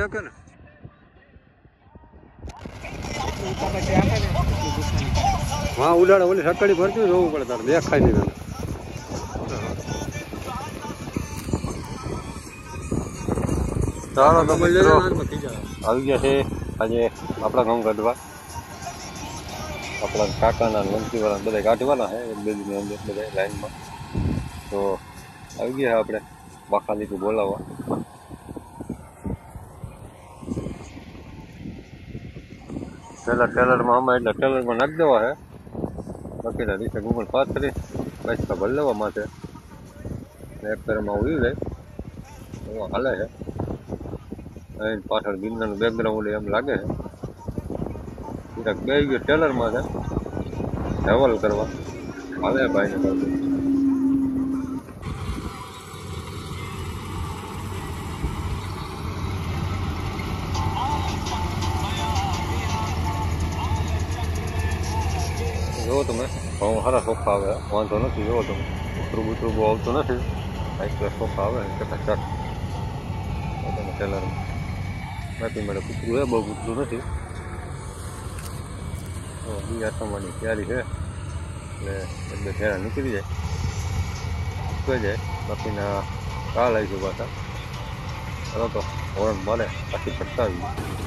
શકે ને હા ઉડાડે ઓલી સકડી ભરતી જોવું પડે તારે દેખાય નહીં તને ચાલો તો મિત્રો આવી ગયા છે આજે આપણા ગામ કાઢવા આપણા કાકાના મંત્રીવાળા બધા કાઢવાના છે એક બે દિનની અંદર બધા લાઈનમાં તો આવી ગયા આપણે બાકાલીથી બોલાવવા પેલા ટેલરમાં આમાં એટલે ટેલરમાં નાખી દેવા છે બાકીના રીતે ગુગલ પાસ કરી પૈસા ભરી લેવા માટે એક તરફમાં ઉડી જાય એમાં હાલે છે અહીં પાછળ ગિરનારનું બેકગ્રાઉન્ડ એમ લાગે છે જરાક બે ગયો ટેલરમાં છે હેવલ કરવા હાલે ભાઈને કરતું જોવો તમે ઘઉં સારા ચોખ્ખા આવે વાંધો નથી જોવો તમે ઉતરું બુતરું બહુ આવતું નથી એક ચોખ્ખા આવે ચકાચક ટેલરમાં બાકી મારે કૂતરું એ બહુ કૂતરું નથી બીજા સમયની તૈયારી છે એટલે એક બે ફેરા નીકળી જાય ઉકળી જાય બાકીના કાલ આવીશું પાછા ચાલો તો હોર્ન મારે પાછી ફટકાવી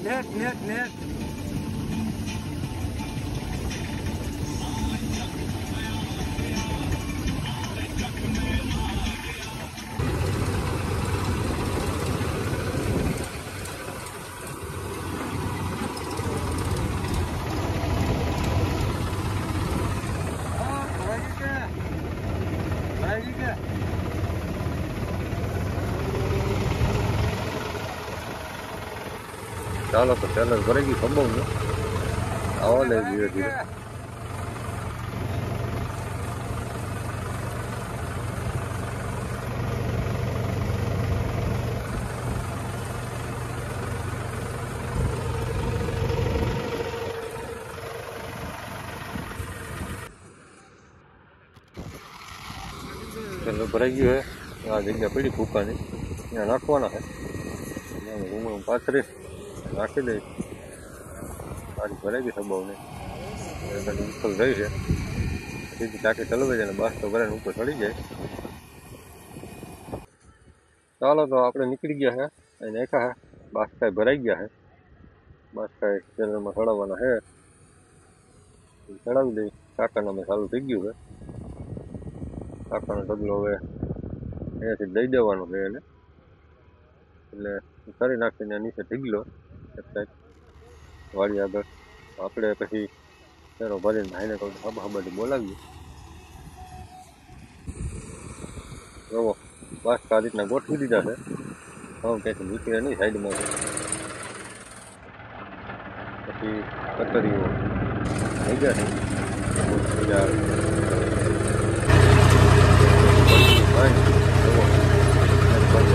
નેટ નેટ નેટ ચાલો તો ટેલર ભરાઈ ગયું સંભવ ને આવવા લે ધીરે ધીરે ટેલર ભરાઈ ગયું છે આ જગ્યા પડી ફૂકાની ત્યાં નાખવાના છે રૂમ પાથરી નાખી દઈ ગાડી ભરાઈ ગઈ સંભવ નહીં ઉપર રહી છે સીધી ટાંકી ચલાવી જાય ને બસ તો ભરાઈને ઉપર ચડી જાય ચાલો તો આપણે નીકળી ગયા છે અહીં નાખ્યા છે બાસકાઈ ભરાઈ ગયા છે બાસકાઈ ટેલરમાં ચડાવવાના છે ચડાવી દઈ કાકાનામાં ચાલુ થઈ ગયું છે કાકાનો ઢગલો હવે અહીંયાથી દઈ દેવાનો છે એને એટલે કરી નાખીને નીચે ઢીગલો વાડી આગળ આપણે પછી ફેરો ભરીને ભાઈને કહું હબાથી બોલાવીએ જોવો બસ આ રીતના ગોઠવી દીધા છે હવે ક્યાંથી નીકળે નહીં સાઈડમાં પછી કતરીઓ થઈ ગયા છે મજા આવે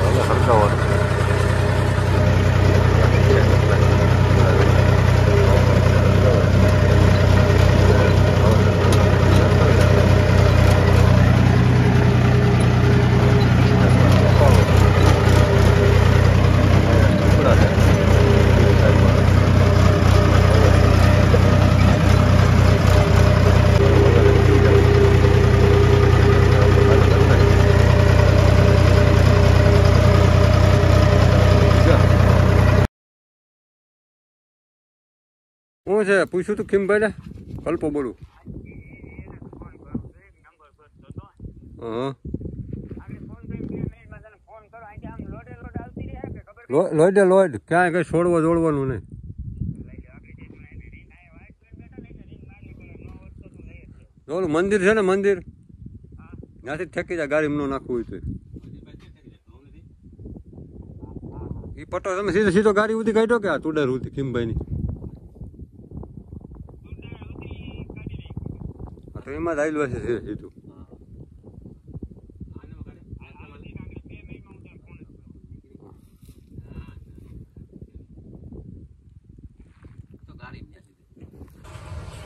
હવે હરકાવાનું શું છે પૂછ્યું તું ખીમભાઈ ને કલ્પો બોલું હા લોડ લોડ ક્યાંય કઈ છોડવા જોડવાનું નહીં ઓલું મંદિર છે ને મંદિર ત્યાંથી જ ઠેકી જાય ગાડી ન નાખવું હોય તો એ પટો તમે સીધો સીધો ગાડી ઉધી કાઢ્યો કે આ તુડર ઉધી ખીમભાઈ ની તો એમાં જ આવેલું હશે સીધું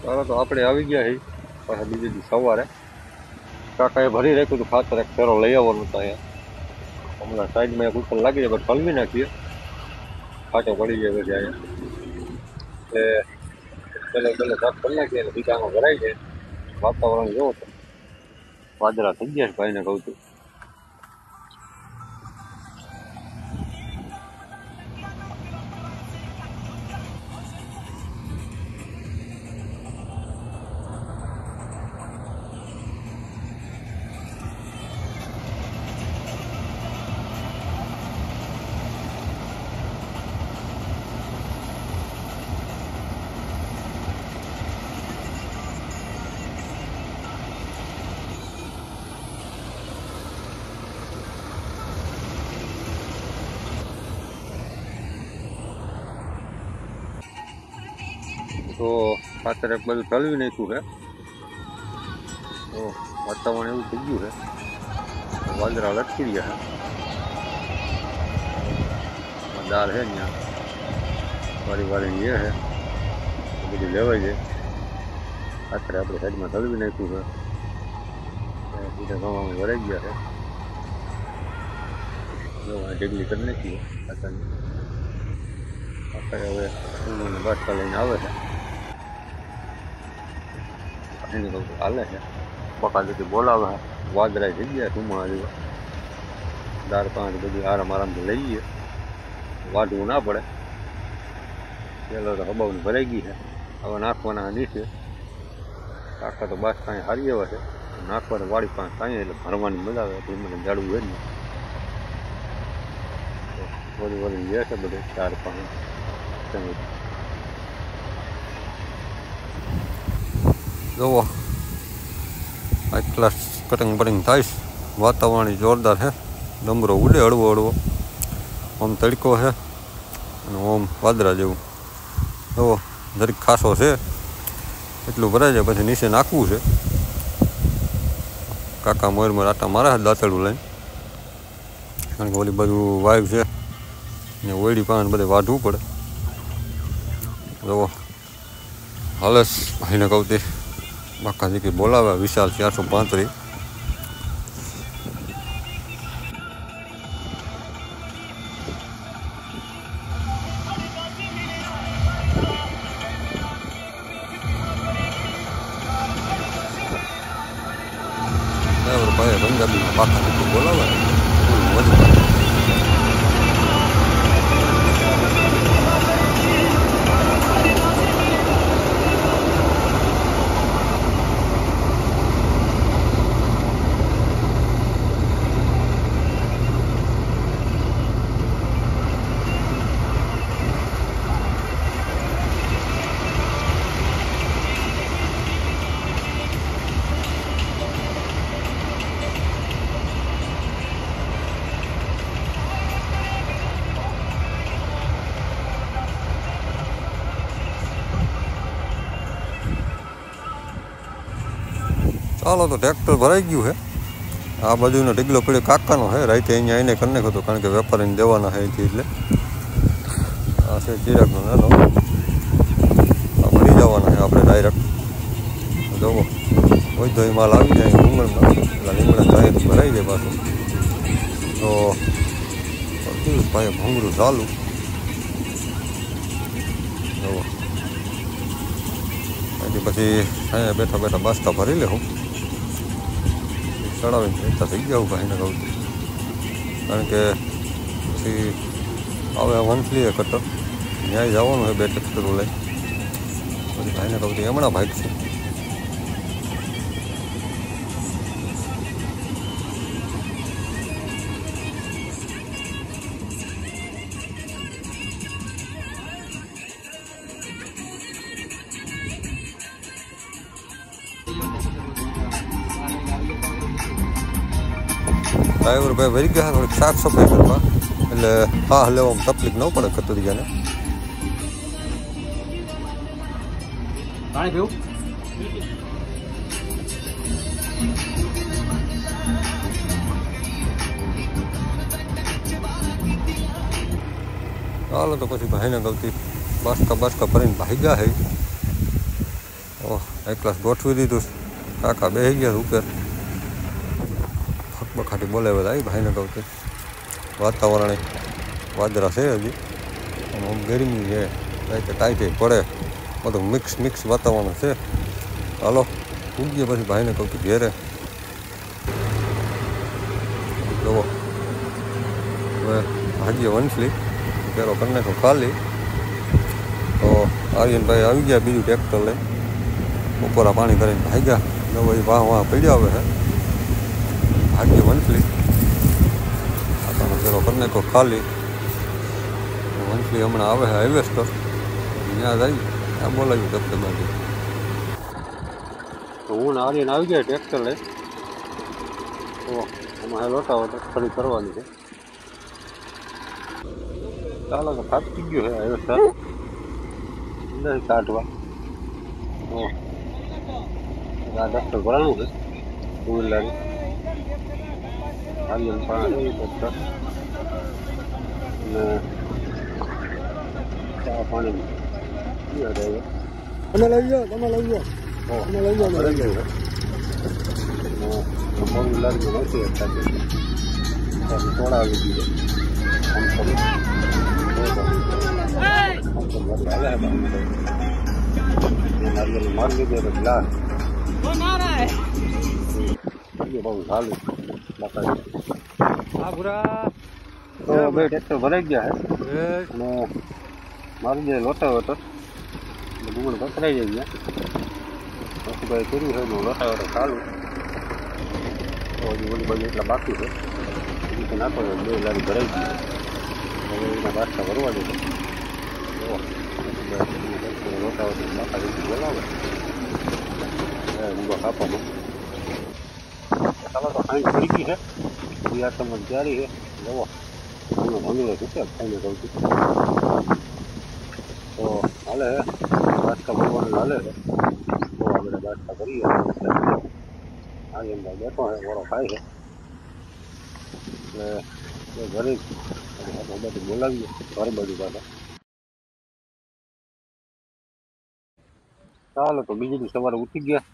ચાલો તો આપણે આવી ગયા છીએ પાછા બીજે દી સવારે. કાકાએ ભરી રાખ્યું હતું ખાતર, એક ફેરો લઈ આવવાનું હતું અહીંયા. હમણાં સાઈડમાં એક ઉપર લાગી જાય, બસ હલવી નાખીએ, ખાટો પડી જાય પછી અહીંયા. પેલો સાફ કરી નાખીએ એટલે બીજામાં ભરાઈ જાય. વાતાવરણ જોવો તો વાદળા થઈ ગયા છે ભાઈને કહું છું. તો ખાતર એક બધું ઠલવી નાખ્યું છે. તો વાતાવરણ એવું થઈ ગયું છે, વાદળા લટકી રહ્યા છે. દાળ છે ત્યાં વારી વારી એ છે, બધું લેવાય જાય. ખાતર આપણે સાઈડમાં ઠલવી નાખ્યું છે, બીજા ગામમાં ભરાઈ ગયા છે. ઢેગલી કરી નાખીએ ખાતરની. ખાતર હવે ઉમરને બાટકા લઈને આવે છે, હાલે છે. બકાલીથી બોલાવે છે, વાદળા થઈ ગયા ધુમાડા જેવા. દાળ પાંચ બધી આરામથી લઈએ, વાઢવું ના પડે. પેલો તો હબાવની ભરાઈ ગઈ છે, હવે નાખવાના નીચે. કાકા તો બાસ કાંઈ હારી એવા છે, નાખવાની વાડી પાંચ કાંઈ એટલે ભરવાની મજા આવે. મને જાડવું હોય ને વળી વળી લે છે બધે 4-5. જુઓ આ ક્લાસ કટિંગ બટિંગ થાય છે. વાતાવરણ જોરદાર છે, ડમરો ઉડે હળવો હળવો. આમ તડકો છે અને ઓમ વાદળા જેવું. જુઓ જરીક ખાસો છે, એટલું ભરાય જાય પછી નીચે નાખવું છે. કાકા મોરમાં આટા મારા દાંતેડું લઈને, કારણ કે ઓલી બધું વાયુ છે ને ઓયડી પાન બધે વાઢવું પડે. જુઓ હાલસ ભાઈને કહું તે બાકાજી કે બોલાવે વિશાલ 435. ભાઈ પંજાબીમાં બાકાજી બોલાવે મજા. ચાલો તો ટ્રેક્ટર ભરાઈ ગયું છે. આ બાજુનો ઢીગલો પડ્યો કાકાનો છે, રાતે અહીંયા આવીને કરી નાખ્યો હતો, કારણ કે વેપારીને દેવાના છે અહીંથી. એટલે આ છે ચિરાગનો નાનો, આ ભરી જવાના છે આપણે ડાયરેક્ટ. જુઓ હોય તો એ માલ આવી જાય ડુંગળમાં, એટલે લીમડા જાય તો ભરાઈ જાય પાછું. તો ભાઈ ભૂંગળું ચાલુ. જુઓ અહીંથી પછી અહીંયા બેઠા બેઠા બાસકા ભરી લે. હું ચડાવીને જતા થઈ ગયા ભાઈને કહું, કારણ કે પછી હવે વંથલી કટર ન્યાય જવાનું હોય 2 ટ્રેક્ટરો લઈ. પછી ભાઈને કહું હમણાં ભાઈ છે. ડ્રાઈવર ભાઈ વરી ગયા થોડીક સાફ સફાઈ કરવા, એટલે હા લેવામાં તકલીફ ન પડે કતરિયાને. ચાલો તો પછી ભાઈને ગલતી બાસકા ભરીને ભાગ્યા છે. ઓહ એક ક્લાસ ગોઠવી દીધું. કાકા બેસી ગયા ઉપર. બખાટી બોલાવે આવી ભાઈને કહું કે વાતાવરણ વાદળા છે હજી અને આમ ગરમી છે કાંઈ કે ટાઈટ પડે બધું મિક્સ વાતાવરણ છે. હાલો ઉગીએ પછી ભાઈને કહું કે ઘેરે જુઓ હવે ભાગીએ વંશલી પેલો કરી નાખો ખાલી. તો આર્યનભાઈ આવી ગયા બીજું ટ્રેક્ટર લઈ બપોરા પાણી કરીને ભાગ્યા. નવો વાહ પડ્યા આવે છે ભાગ્ય વંશલી આપણને પેલો કરી નાખો ખાલી. વંશલી હમણાં આવે છે હાઈવેસ્ટર ત્યાં જાય ત્યાં બોલાવ્યું ધબધબાથી. તો હું આર્યન આવી ગયા ટ્રેક્ટર લઈ. તો આમાં લોટાવો તો ખરી કરવાની છે. ચાલો તો કાપી ગયું છે હાઈવેસ્ટર અંદર કાઢવા. આ ડૉક્ટર ભરાણું છે ટુ વ્હીલર આર્યન પાસે ટ્રેક્ટર અને ચા પાણી તમે લઈ જાઓ તમે લઈ જાઓ તમે લઈ જાઓ ભરાઈ ગયું છે. ફોર વ્હીલરમાં નથી એકતા થોડા આવી ગયું નારિયેલ મારી લીધે તો ગ્લાસ બહુ સારું બતાવી. તો બે ટ્રેક્ટર ભરાઈ ગયા છે અને મારી જે લોટાવો હતો ગુગળ પકડાઈ જાય ગયા પછી ભાઈ કર્યું છે લોટાવો તો સારું. તો હજી ઓલી બાજુ એટલા બાકી છે હજી તો નાખો બે લારી ભરાઈ ગઈ હવે એના બાદશાહ ભરવા દે લોટાવો તો બાપા જેટલું બોલાવે ઊંઘા કાપવામાં. ચાલો તો ખાઈ પડી ગઈ છે એ આ સમજ જારી છે જવો આનો ભંગલો છે ખાઈને કહું છું. તો હાલે છે બાદશાહ ભરવાનું હાલે છે. તો આપણે બાદશાહ કરીએ આર્યનભાઈ બેઠો છે વડો ખાય છે એટલે ઘરે બધું બોલાવીએ ઘર બાજુ પાછા. ચાલો તો બીજી દી સવારે ઉઠી ગયા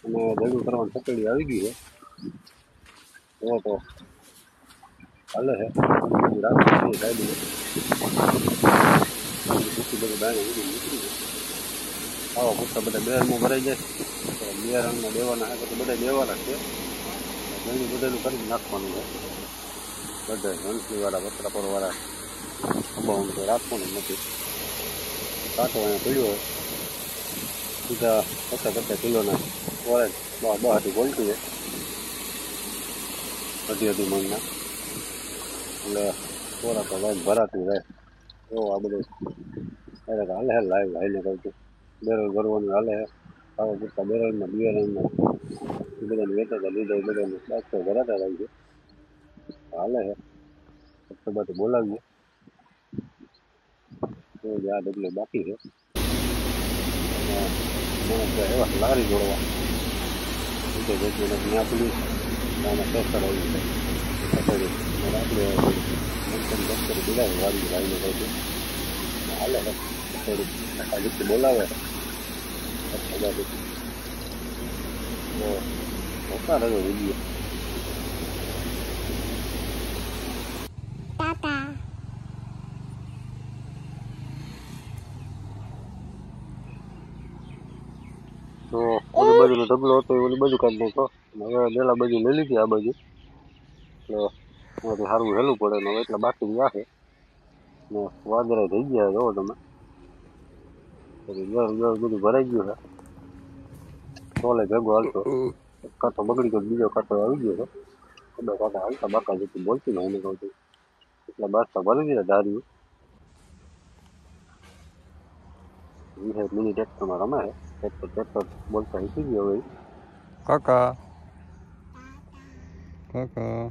અને ભેગું કરવાની સકડી આવી ગઈ છે. તો હાલે છે રાખી સાઈડ બધું બાયને ઉડી નીકળી જાય. આવા પૂછતા બધા બે રંગમાં ભરાઈ જાય તો બે રંગમાં દેવાના છે તો બધા દેવાના છે. ઘણી બધેલું કરી નાખવાનું છે બધા વંશલીવાળા વસ્ત્રાપરવાળા અંબાઉં તો રાખવાનું નથી. કાંઠો અહીંયા પીડ્યો સીધા 50 કિલોના ઓરેન્જ બહાટી બોલતી છે અઢી મહિના એટલે થોડા તો લાઈન ભરાતી રહે. તો આ બધું હાલે હે લાઈવ હાઈને કહું છું બેરલ ભરવાનું હાલે હે. આવા પૂરતા બેરલમાં બિયરલમાં એ બધાને વેચાતા લીધા એ બધાને બાદશાહ ભરાતા રહે છે હાલે હે. બધું બોલાવીએ તો જ આ ડગલું બાકી છે એવા લારી જોડવા બીજે જગ્યાએ નથી ત્યાં પેલી આમાં સસ્તર આવી જાય આપણે દફતર બોલાવે વાડી ભાઈને કહું છું હાલે થોડુંક આ રીતે બોલાવે તો હોતા રહ્યો વિડીયો. તો ઓલી બાજુનો ઢગલો હતો એ ઓલી બાજુ કાઢી નાખો હવે પેલા બાજુ લઈ લીધી આ બાજુ એટલે એનાથી સારું હેલું પડે ને હવે એટલા બાકી રહ્યા છે ને વાદળા થઈ ગયા જોવો તમે બધું ભરાઈ ગયું છે. ટોલે ભેગો હાલતો કાંટો બગડી ગયો બીજો કાંટો આવી ગયો છે બધા કાંટા હાલતા બાકા જેટલું બોલતી ને એને કહું છું એટલા બાસ્તા ભરી દીધા દારીઓ. મિની ટ્રેક્ટરમાં રમે છે ટ્રેક્ટર બોલતા શીખી ગયો હવે. કાકા કાકા